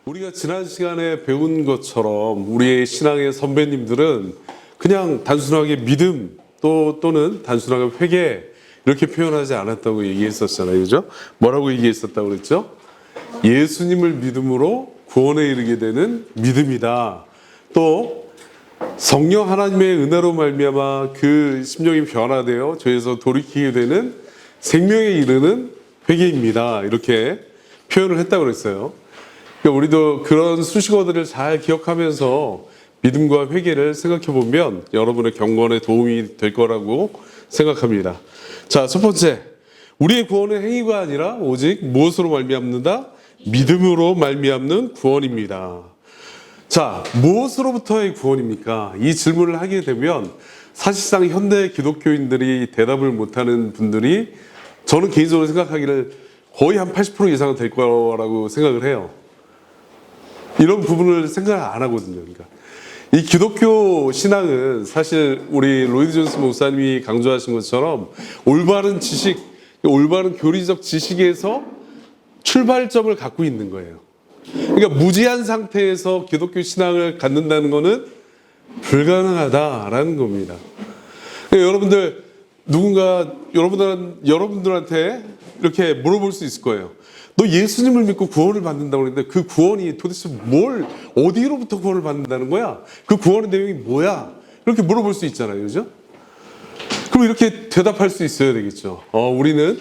우리가 지난 시간에 배운 것처럼 우리의 신앙의 선배님들은 그냥 단순하게 믿음 또는 단순하게 회개 이렇게 표현하지 않았다고 얘기했었잖아요. 그죠? 뭐라고 얘기했었다고 그랬죠? 예수님을 믿음으로 구원에 이르게 되는 믿음이다. 또 성령 하나님의 은혜로 말미암아 그 심령이 변화되어 죄에서 돌이키게 되는 생명에 이르는 회개입니다. 이렇게 표현을 했다고 그랬어요. 그러니까 우리도 그런 수식어들을 잘 기억하면서 믿음과 회개를 생각해 보면 여러분의 경건에 도움이 될 거라고 생각합니다. 자, 첫 번째, 우리의 구원은 행위가 아니라 오직 무엇으로 말미암는다? 믿음으로 말미암는 구원입니다. 자, 무엇으로부터의 구원입니까? 이 질문을 하게 되면 사실상 현대 기독교인들이 대답을 못하는 분들이 저는 개인적으로 생각하기를 거의 한 80% 이상은 될 거라고 생각을 해요. 이런 부분을 생각을 안 하거든요. 그러니까 이 기독교 신앙은 사실 우리 로이드 존스 목사님이 강조하신 것처럼 올바른 지식, 올바른 교리적 지식에서 출발점을 갖고 있는 거예요. 그러니까 무지한 상태에서 기독교 신앙을 갖는다는 것은 불가능하다라는 겁니다. 그러니까 여러분들 누군가 여러분들한테 이렇게 물어볼 수 있을 거예요. 너 예수님을 믿고 구원을 받는다고 그랬는데 그 구원이 도대체 어디로부터 구원을 받는다는 거야? 그 구원의 내용이 뭐야? 이렇게 물어볼 수 있잖아요. 그죠? 그럼 이렇게 대답할 수 있어야 되겠죠. 우리는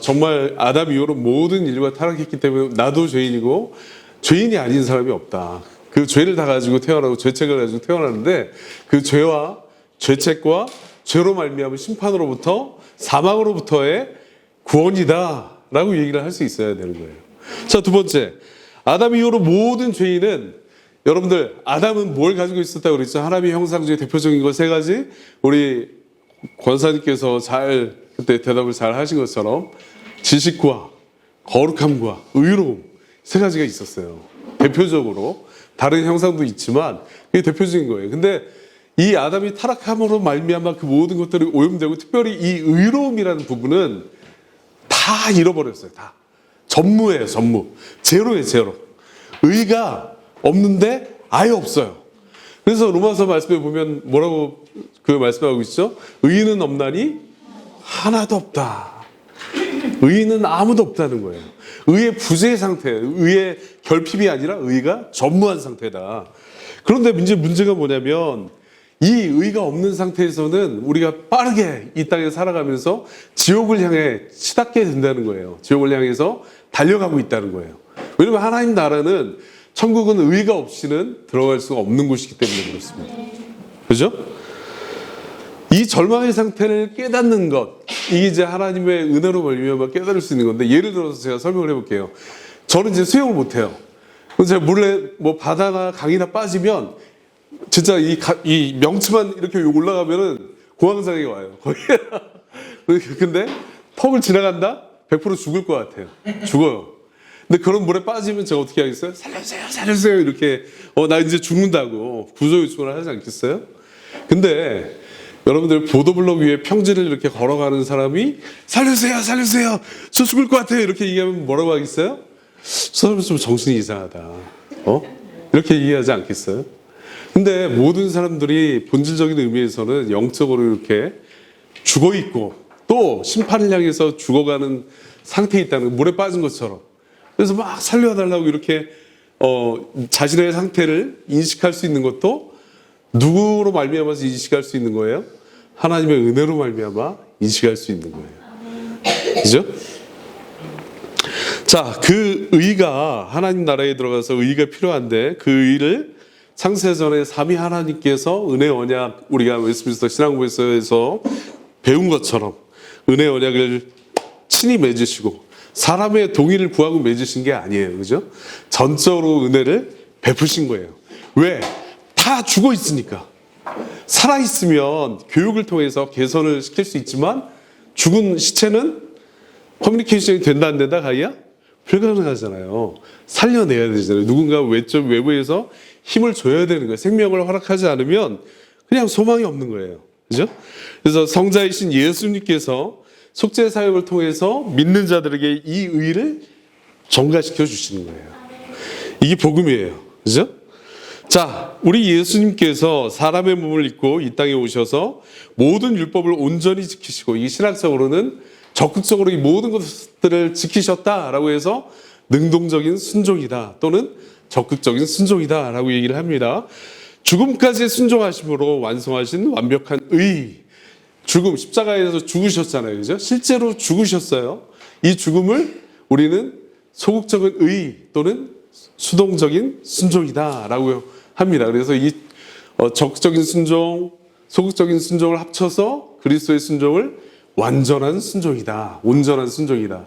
정말 아담 이후로 모든 인류가 타락했기 때문에 나도 죄인이고 죄인이 아닌 사람이 없다. 그 죄를 다 가지고 태어나고 죄책을 가지고 태어나는데 그 죄와 죄책과 죄로 말미암은 심판으로부터 사망으로부터의 구원이다 라고 얘기를 할 수 있어야 되는 거예요. 자, 두 번째, 아담 이후로 모든 죄인은 여러분들 아담은 뭘 가지고 있었다고 그랬죠? 하나님의 형상 중에 대표적인 것 세 가지 우리 권사님께서 그때 대답을 잘 하신 것처럼 지식과 거룩함과 의로움 세 가지가 있었어요. 대표적으로 다른 형상도 있지만 그게 대표적인 거예요. 근데 이 아담이 타락함으로 말미암아 그 모든 것들이 오염되고 특별히 이 의로움이라는 부분은 다 잃어버렸어요. 다 전무예요. 전무. 제로예요. 제로. 의가 없는데 아예 없어요. 그래서 로마서 말씀에 보면 뭐라고 말씀하고 있죠? 의인은 없나니 하나도 없다. 의인은 아무도 없다는 거예요. 의의 부재 상태, 의의 결핍이 아니라 의가 전무한 상태다. 그런데 이제 문제가 뭐냐면 이 의가 없는 상태에서는 우리가 빠르게 이 땅에 살아가면서 지옥을 향해 치닫게 된다는 거예요. 지옥을 향해서 달려가고 있다는 거예요. 왜냐하면 하나님 나라는 천국은 의가 없이는 들어갈 수가 없는 곳이기 때문에 그렇습니다. 그죠? 이 절망의 상태를 깨닫는 것, 이게 이제 하나님의 은혜로 말미암아 깨달을 수 있는 건데 예를 들어서 제가 설명을 해볼게요. 저는 이제 수영을 못해요. 그래서 제가 몰래 바다나 강이나 빠지면 진짜 이 명치만 이렇게 올라가면은 공황장애가 와요. 거의. 근데 턱을 지나간다? 100% 죽을 것 같아요. 죽어요. 근데 그런 물에 빠지면 제가 어떻게 하겠어요? 살려주세요, 살려주세요. 이렇게, 나 이제 죽는다고 구조 요청을 하지 않겠어요? 근데 여러분들 보도블록 위에 평지를 이렇게 걸어가는 사람이 살려주세요, 살려주세요. 저 죽을 것 같아요. 이렇게 얘기하면 뭐라고 하겠어요? 저 사람은 좀 정신이 이상하다. 이렇게 얘기하지 않겠어요? 근데 모든 사람들이 본질적인 의미에서는 영적으로 이렇게 죽어 있고 또 심판을 향해서 죽어가는 상태에 있다는 거, 물에 빠진 것처럼. 그래서 막 살려달라고 이렇게 자신의 상태를 인식할 수 있는 것도 누구로 말미암아서 인식할 수 있는 거예요? 하나님의 은혜로 말미암아 인식할 수 있는 거예요. 그죠? 자, 그 의가 하나님 나라에 들어가서 의가 필요한데 그 의를 창세전에 삼위 하나님께서 은혜 언약, 우리가 웨스트민스터 신앙고에서 배운 것처럼 은혜 언약을 친히 맺으시고 사람의 동의를 구하고 맺으신 게 아니에요. 그죠? 전적으로 은혜를 베푸신 거예요. 왜? 다 죽어 있으니까. 살아 있으면 교육을 통해서 개선을 시킬 수 있지만 죽은 시체는 커뮤니케이션이 된다 안 된다 가이야? 불가능하잖아요. 살려내야 되잖아요. 누군가 외부에서 힘을 줘야 되는 거예요. 생명을 허락하지 않으면 그냥 소망이 없는 거예요. 그죠? 그래서 성자이신 예수님께서 속죄 사역을 통해서 믿는 자들에게 이 의를 전가시켜 주시는 거예요. 이게 복음이에요. 그죠? 자, 우리 예수님께서 사람의 몸을 입고 이 땅에 오셔서 모든 율법을 온전히 지키시고, 이 신학적으로는 적극적으로 이 모든 것들을 지키셨다라고 해서 능동적인 순종이다 또는 적극적인 순종이다라고 얘기를 합니다. 죽음까지 순종하심으로 완성하신 완벽한 의. 죽음, 십자가에서 죽으셨잖아요. 그죠? 실제로 죽으셨어요. 이 죽음을 우리는 소극적인 의 또는 수동적인 순종이다라고 합니다. 그래서 이 적극적인 순종, 소극적인 순종을 합쳐서 그리스도의 순종을 완전한 순종이다, 온전한 순종이다.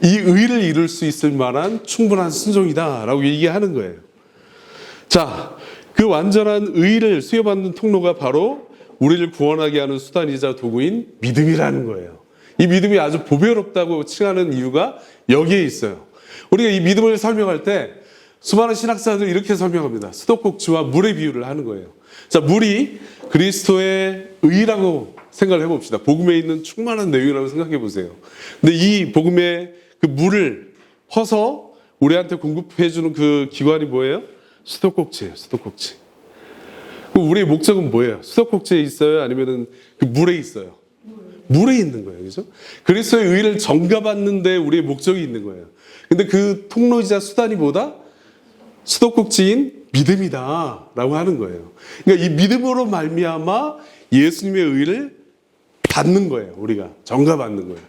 이 의를 이룰 수 있을 만한 충분한 순종이다라고 얘기하는 거예요. 자, 그 완전한 의를 수여받는 통로가 바로 우리를 구원하게 하는 수단이자 도구인 믿음이라는 거예요. 이 믿음이 아주 보배롭다고 칭하는 이유가 여기에 있어요. 우리가 이 믿음을 설명할 때 수많은 신학자들이 이렇게 설명합니다. 수도꼭지와 물의 비유를 하는 거예요. 자, 물이 그리스도의 의라고 생각을 해봅시다. 복음에 있는 충만한 내용이라고 생각해 보세요. 근데 이 복음의 그 물을 퍼서 우리한테 공급해주는 그 기관이 뭐예요? 수도꼭지예요. 수도꼭지. 우리의 목적은 뭐예요? 수도꼭지에 있어요? 아니면은 그 물에 있어요? 물에 있는 거예요. 그죠? 그리스도의 의를 전가받는데 우리의 목적이 있는 거예요. 근데 그 통로이자 수단이 뭐다? 수도꼭지인 믿음이다 라고 하는 거예요. 그러니까 이 믿음으로 말미암아 예수님의 의를 받는 거예요. 우리가 전가받는 거예요.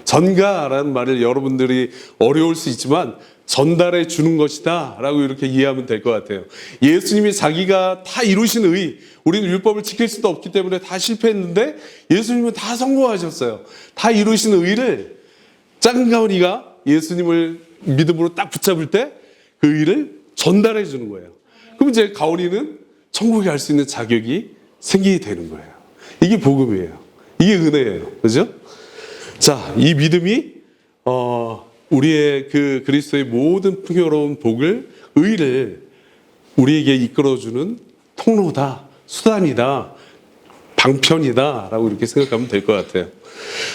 전가라는 말을 여러분들이 어려울 수 있지만 전달해 주는 것이다 라고 이렇게 이해하면 될 것 같아요. 예수님이 자기가 다 이루신 의, 우리는 율법을 지킬 수도 없기 때문에 다 실패했는데 예수님은 다 성공하셨어요. 다 이루신 의를 작은 가온이가 예수님을 믿음으로 딱 붙잡을 때 그 의를 전달해 주는 거예요. 그럼 이제 가온이는 천국에 갈 수 있는 자격이 생기게 되는 거예요. 이게 복음이에요. 이게 은혜예요. 그죠? 자, 이 믿음이 우리의 그 그리스도의 모든 풍요로운 복을, 의를 우리에게 이끌어주는 통로다, 수단이다, 방편이다 라고 이렇게 생각하면 될 것 같아요.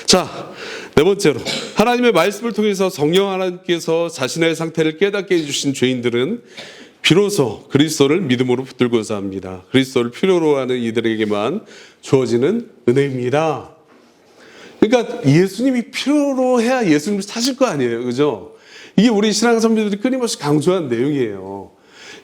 자, 네 번째로 하나님의 말씀을 통해서 성령 하나님께서 자신의 상태를 깨닫게 해주신 죄인들은 비로소 그리스도를 믿음으로 붙들고자 합니다. 그리스도를 필요로 하는 이들에게만 주어지는 은혜입니다. 그러니까 예수님이 필요로 해야 예수님을 찾을 거 아니에요. 그죠? 이게 우리 신앙 선배들이 끊임없이 강조한 내용이에요.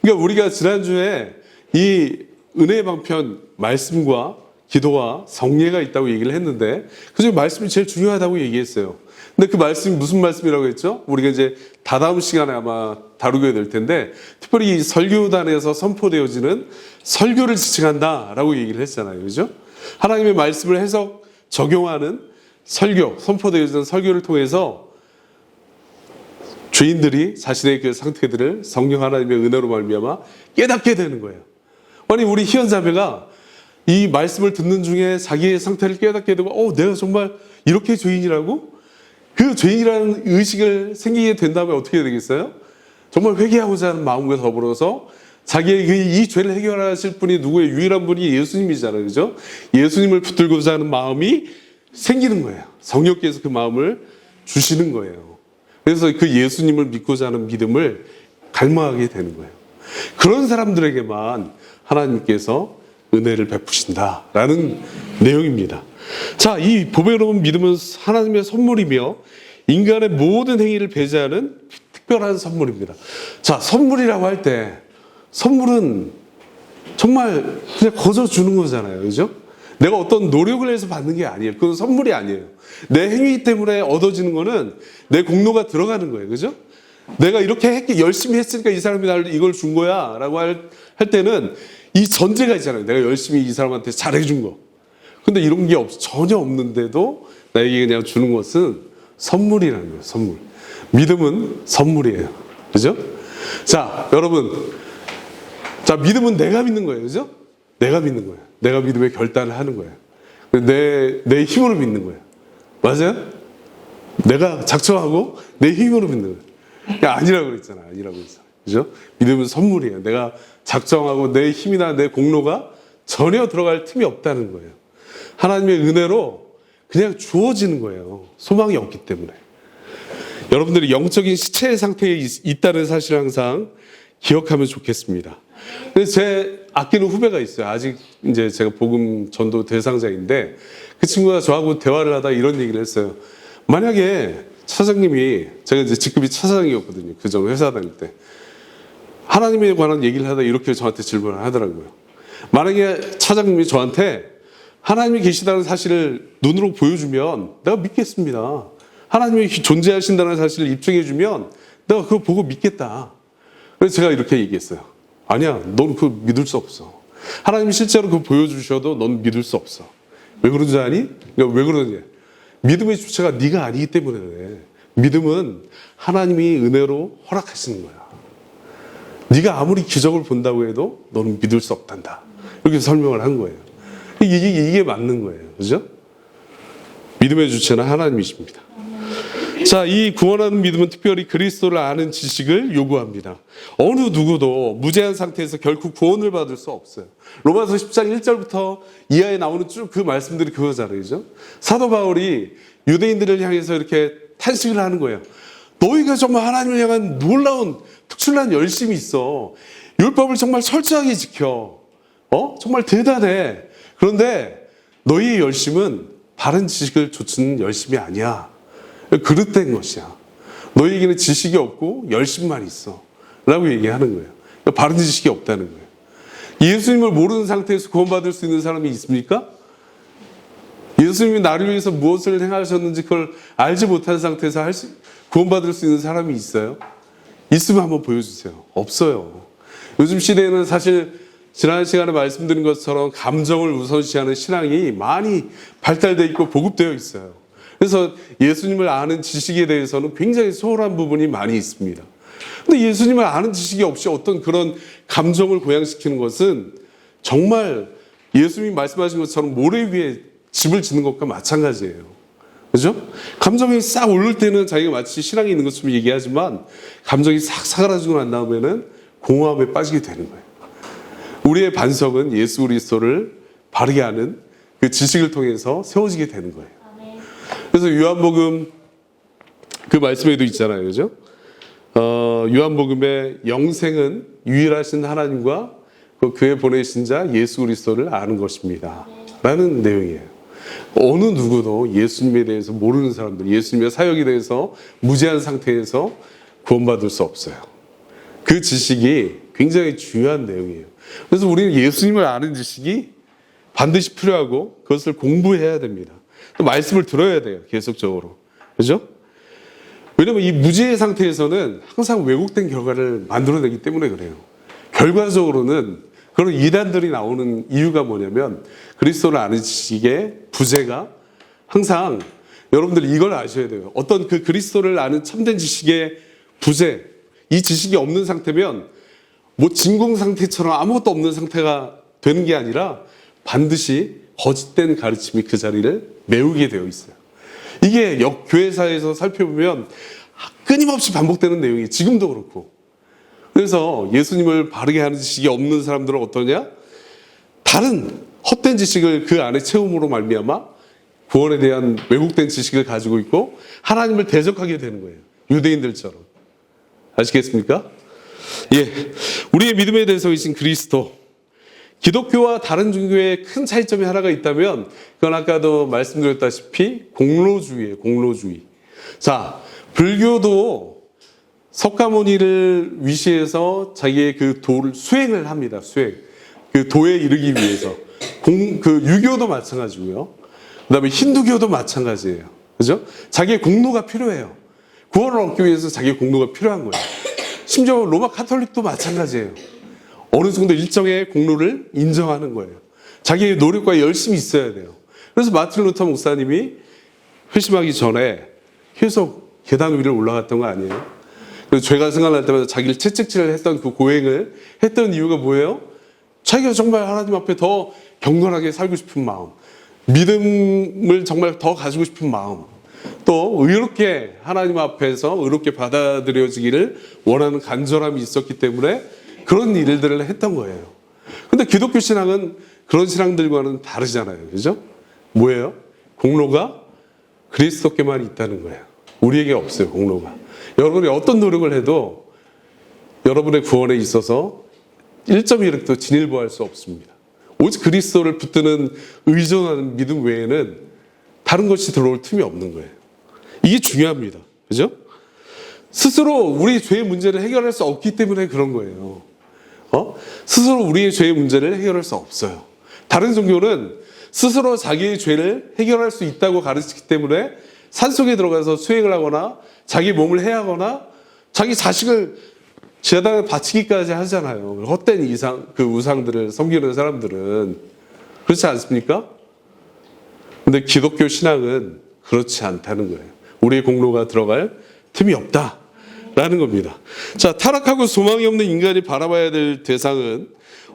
그러니까 우리가 지난주에 이 은혜의 방편 말씀과 기도와 성례가 있다고 얘기를 했는데 그중에 말씀이 제일 중요하다고 얘기했어요. 근데 그 말씀이 무슨 말씀이라고 했죠? 우리가 이제 다다음 시간에 아마 다루게 될 텐데 특별히 이 설교단에서 선포되어지는 설교를 지칭한다라고 얘기를 했잖아요. 그죠? 하나님의 말씀을 해석, 적용하는 설교, 선포되어지는 설교를 통해서 죄인들이 자신의 그 상태들을 성령 하나님의 은혜로 말미암아 깨닫게 되는 거예요. 아니 우리 희연 자매가 이 말씀을 듣는 중에 자기의 상태를 깨닫게 되고 내가 정말 이렇게 죄인이라고? 그 죄인이라는 의식을 생기게 된다면 어떻게 되겠어요? 정말 회개하고자 하는 마음과 더불어서 자기의 이 죄를 해결하실 분이 누구의 유일한 분이 예수님이잖아요. 그죠? 예수님을 붙들고자 하는 마음이 생기는 거예요. 성령께서 그 마음을 주시는 거예요. 그래서 그 예수님을 믿고자 하는 믿음을 갈망하게 되는 거예요. 그런 사람들에게만 하나님께서 은혜를 베푸신다라는 내용입니다. 자, 이 보배로운 믿음은 하나님의 선물이며 인간의 모든 행위를 배제하는 특별한 선물입니다. 자, 선물이라고 할 때 선물은 정말 그냥 거저 주는 거잖아요. 그죠? 내가 어떤 노력을 해서 받는 게 아니에요. 그건 선물이 아니에요. 내 행위 때문에 얻어지는 거는 내 공로가 들어가는 거예요. 그죠? 내가 이렇게 열심히 했으니까 이 사람이 나를 이걸 준 거야 라고 할 때는 이 전제가 있잖아요. 내가 열심히 이 사람한테 잘해준 거. 근데 이런 게 전혀 없는데도 나에게 그냥 주는 것은 선물이라는 거예요. 선물. 믿음은 선물이에요. 그죠? 자, 여러분. 자, 믿음은 내가 믿는 거예요. 그죠? 내가 믿는 거예요. 내가 믿음의 결단을 하는 거예요. 내 힘으로 믿는 거예요. 맞아요? 내가 작정하고 내 힘으로 믿는 거예요. 아니라고 그랬잖아. 아니라고 그랬잖아. 그죠? 믿음은 선물이에요. 내가 작정하고 내 힘이나 내 공로가 전혀 들어갈 틈이 없다는 거예요. 하나님의 은혜로 그냥 주어지는 거예요. 소망이 없기 때문에. 여러분들이 영적인 시체의 상태에 있다는 사실을 항상 기억하면 좋겠습니다. 그래서 제 아끼는 후배가 있어요. 아직 이제 제가 복음 전도 대상자인데 그 친구가 저하고 대화를 하다 이런 얘기를 했어요. 만약에 차장님이, 제가 이제 직급이 차장이었거든요. 그전 회사 다닐 때. 하나님에 관한 얘기를 하다 이렇게 저한테 질문을 하더라고요. 만약에 차장님이 저한테 하나님이 계시다는 사실을 눈으로 보여주면 내가 믿겠습니다. 하나님이 존재하신다는 사실을 입증해주면 내가 그거 보고 믿겠다. 그래서 제가 이렇게 얘기했어요. 아니야, 넌 그거 믿을 수 없어. 하나님이 실제로 그거 보여주셔도 넌 믿을 수 없어. 왜 그런지 아니? 그러니까 왜 그러냐? 믿음의 주체가 네가 아니기 때문에 그래. 믿음은 하나님이 은혜로 허락하시는 거야. 네가 아무리 기적을 본다고 해도 너는 믿을 수 없단다. 이렇게 설명을 한 거예요. 이게 맞는 거예요. 그죠? 믿음의 주체는 하나님이십니다. 자, 이 구원하는 믿음은 특별히 그리스도를 아는 지식을 요구합니다. 어느 누구도 무죄한 상태에서 결코 구원을 받을 수 없어요. 로마서 10장 1절부터 이하에 나오는 쭉 그 말씀들이 그거잖아요. 그죠? 사도 바울이 유대인들을 향해서 이렇게 탄식을 하는 거예요. 너희가 정말 하나님을 향한 놀라운 특출난 열심이 있어. 율법을 정말 철저하게 지켜. 정말 대단해. 그런데 너희의 열심은 바른 지식을 좇는 열심이 아니야. 그릇된 것이야. 너희에게는 지식이 없고 열심만 있어. 라고 얘기하는 거예요. 그러니까 바른 지식이 없다는 거예요. 예수님을 모르는 상태에서 구원받을 수 있는 사람이 있습니까? 예수님이 나를 위해서 무엇을 행하셨는지 그걸 알지 못한 상태에서 구원받을 수 있는 사람이 있어요? 있으면 한번 보여주세요. 없어요. 요즘 시대에는 사실 지난 시간에 말씀드린 것처럼 감정을 우선시하는 신앙이 많이 발달되어 있고 보급되어 있어요. 그래서 예수님을 아는 지식에 대해서는 굉장히 소홀한 부분이 많이 있습니다. 근데 예수님을 아는 지식이 없이 어떤 그런 감정을 고양시키는 것은 정말 예수님이 말씀하신 것처럼 모래 위에 집을 짓는 것과 마찬가지예요. 그죠? 감정이 싹 오를 때는 자기가 마치 신앙이 있는 것처럼 얘기하지만 감정이 싹 사라지고 난 다음에는 공허함에 빠지게 되는 거예요. 우리의 반석은 예수 그리스도를 바르게 아는 그 지식을 통해서 세워지게 되는 거예요. 그래서 요한복음 그 말씀에도 있잖아요. 그죠? 요한복음의 영생은 유일하신 하나님과 그의 보내신 자 예수 그리스도를 아는 것입니다. 라는 내용이에요. 어느 누구도 예수님에 대해서 모르는 사람들, 예수님의 사역에 대해서 무지한 상태에서 구원받을 수 없어요. 그 지식이 굉장히 중요한 내용이에요. 그래서 우리는 예수님을 아는 지식이 반드시 필요하고 그것을 공부해야 됩니다. 또 말씀을 들어야 돼요. 계속적으로. 그죠? 왜냐면 이 무지의 상태에서는 항상 왜곡된 결과를 만들어내기 때문에 그래요. 결과적으로는 그런 이단들이 나오는 이유가 뭐냐면 그리스도를 아는 지식의 부재가 항상 여러분들 이걸 아셔야 돼요. 어떤 그 그리스도를 아는 참된 지식의 부재, 이 지식이 없는 상태면 뭐 진공 상태처럼 아무것도 없는 상태가 되는 게 아니라 반드시 거짓된 가르침이 그 자리를 메우게 되어 있어요. 이게 교회사에서 살펴보면 끊임없이 반복되는 내용이 지금도 그렇고. 그래서 예수님을 바르게 하는 지식이 없는 사람들은 어떠냐? 다른 헛된 지식을 그 안에 채움으로 말미암아 구원에 대한 왜곡된 지식을 가지고 있고 하나님을 대적하게 되는 거예요. 유대인들처럼. 아시겠습니까? 예, 우리의 믿음에 대해서이신 그리스도. 기독교와 다른 종교의 큰 차이점이 하나가 있다면 그건 아까도 말씀드렸다시피 공로주의예요. 공로주의. 자, 불교도 석가모니를 위시해서 자기의 그 도를 수행을 합니다. 수행. 그 도에 이르기 위해서. 그 유교도 마찬가지고요. 그다음에 힌두교도 마찬가지예요. 그죠? 자기의 공로가 필요해요. 구원을 얻기 위해서 자기의 공로가 필요한 거예요. 심지어 로마 카톨릭도 마찬가지예요. 어느 정도 일정의 공로를 인정하는 거예요. 자기의 노력과 열심이 있어야 돼요. 그래서 마틴 루터 목사님이 회심하기 전에 계속 계단 위를 올라갔던 거 아니에요? 그래서 죄가 생각날 때마다 자기를 채찍질을 했던 그 고행을 했던 이유가 뭐예요? 자기가 정말 하나님 앞에 더 경건하게 살고 싶은 마음, 믿음을 정말 더 가지고 싶은 마음, 또 의롭게 하나님 앞에서 의롭게 받아들여지기를 원하는 간절함이 있었기 때문에 그런 일들을 했던 거예요. 근데 기독교 신앙은 그런 신앙들과는 다르잖아요. 그죠? 뭐예요? 공로가 그리스도께만 있다는 거예요. 우리에게 없어요, 공로가. 여러분이 어떤 노력을 해도 여러분의 구원에 있어서 1.1획도 진일보할 수 없습니다. 오직 그리스도를 붙드는 의존하는 믿음 외에는 다른 것이 들어올 틈이 없는 거예요. 이게 중요합니다. 그죠? 스스로 우리 죄의 문제를 해결할 수 없기 때문에 그런 거예요. 스스로 우리의 죄의 문제를 해결할 수 없어요. 다른 종교는 스스로 자기의 죄를 해결할 수 있다고 가르치기 때문에 산속에 들어가서 수행을 하거나 자기 몸을 해하거나 자기 자식을 제단에 바치기까지 하잖아요. 헛된 그 우상들을 섬기는 사람들은. 그렇지 않습니까? 근데 기독교 신앙은 그렇지 않다는 거예요. 우리의 공로가 들어갈 틈이 없다라는 겁니다. 자, 타락하고 소망이 없는 인간이 바라봐야 될 대상은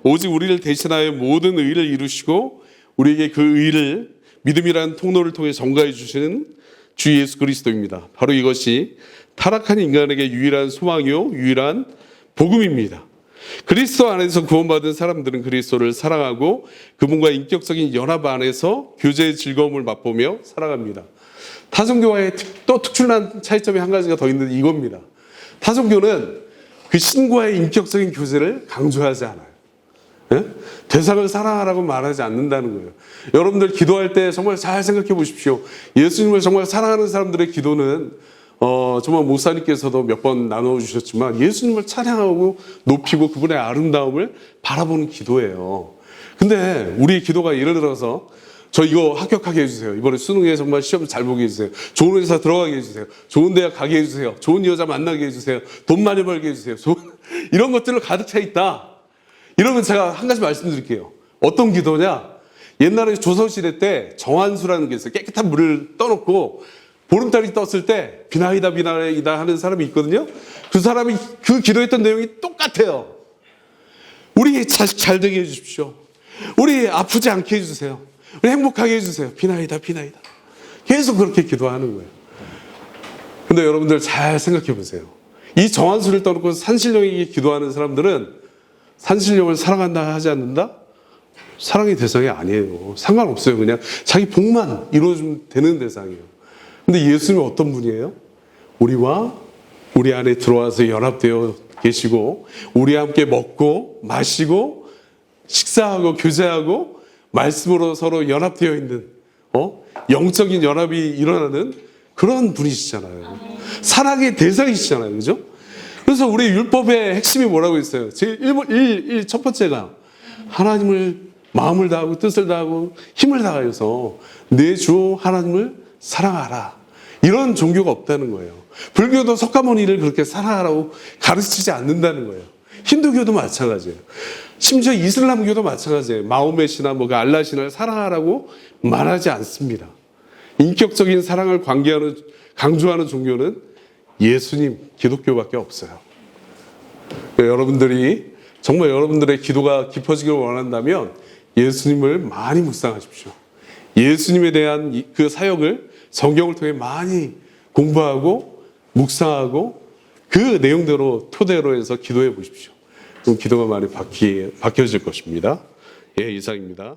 오직 우리를 대신하여 모든 의를 이루시고 우리에게 그 의를 믿음이라는 통로를 통해 전가해 주시는 주 예수 그리스도입니다. 바로 이것이 타락한 인간에게 유일한 소망이요 유일한 복음입니다. 그리스도 안에서 구원받은 사람들은 그리스도를 사랑하고 그분과 인격적인 연합 안에서 교제의 즐거움을 맛보며 살아갑니다. 타종교와의 또 특출난 차이점이 한 가지가 더 있는데 이겁니다. 타종교는 그 신과의 인격적인 교제를 강조하지 않아요. 예? 대상을 사랑하라고 말하지 않는다는 거예요. 여러분들 기도할 때 정말 잘 생각해 보십시오. 예수님을 정말 사랑하는 사람들의 기도는 정말 목사님께서도 몇 번 나눠주셨지만 예수님을 찬양하고 높이고 그분의 아름다움을 바라보는 기도예요. 근데 우리의 기도가 예를 들어서 저 이거 합격하게 해주세요. 이번에 수능에 정말 시험 잘 보게 해주세요. 좋은 회사 들어가게 해주세요. 좋은 대학 가게 해주세요. 좋은 여자 만나게 해주세요. 돈 많이 벌게 해주세요. 이런 것들로 가득 차 있다. 이러면 제가 한 가지 말씀드릴게요. 어떤 기도냐? 옛날에 조선시대 때 정한수라는 게 있어요. 깨끗한 물을 떠놓고 보름달이 떴을 때 비나이다 비나이다 하는 사람이 있거든요. 그 사람이 그 기도했던 내용이 똑같아요. 우리 자식 잘 되게 해주십시오. 우리 아프지 않게 해주세요. 우리 행복하게 해주세요. 비나이다 비나이다. 계속 그렇게 기도하는 거예요. 근데 여러분들 잘 생각해 보세요. 이 정한수를 떠놓고 산신령에게 기도하는 사람들은 산신령을 사랑한다 하지 않는다? 사랑의 대상이 아니에요. 상관없어요. 그냥 자기 복만 이루어주면 되는 대상이에요. 근데 예수님은 어떤 분이에요? 우리와 우리 안에 들어와서 연합되어 계시고 우리와 함께 먹고 마시고 식사하고 교제하고 말씀으로 서로 연합되어 있는 영적인 연합이 일어나는 그런 분이시잖아요. 사랑의 대상이시잖아요. 그죠? 그래서 우리 율법의 핵심이 뭐라고 했어요? 첫 번째가 하나님을 마음을 다하고 뜻을 다하고 힘을 다하여서 내 주 하나님을 사랑하라. 이런 종교가 없다는 거예요. 불교도 석가모니를 그렇게 사랑하라고 가르치지 않는다는 거예요. 힌두교도 마찬가지예요. 심지어 이슬람교도 마찬가지예요. 마호메시나 알라 신을 사랑하라고 말하지 않습니다. 인격적인 사랑을 강조하는 종교는 예수님, 기독교밖에 없어요. 여러분들이 정말 여러분들의 기도가 깊어지길 원한다면 예수님을 많이 묵상하십시오. 예수님에 대한 그 사역을 성경을 통해 많이 공부하고 묵상하고 그 내용대로 토대로 해서 기도해 보십시오. 그럼 기도가 많이 바뀌어질 것입니다. 예, 이상입니다.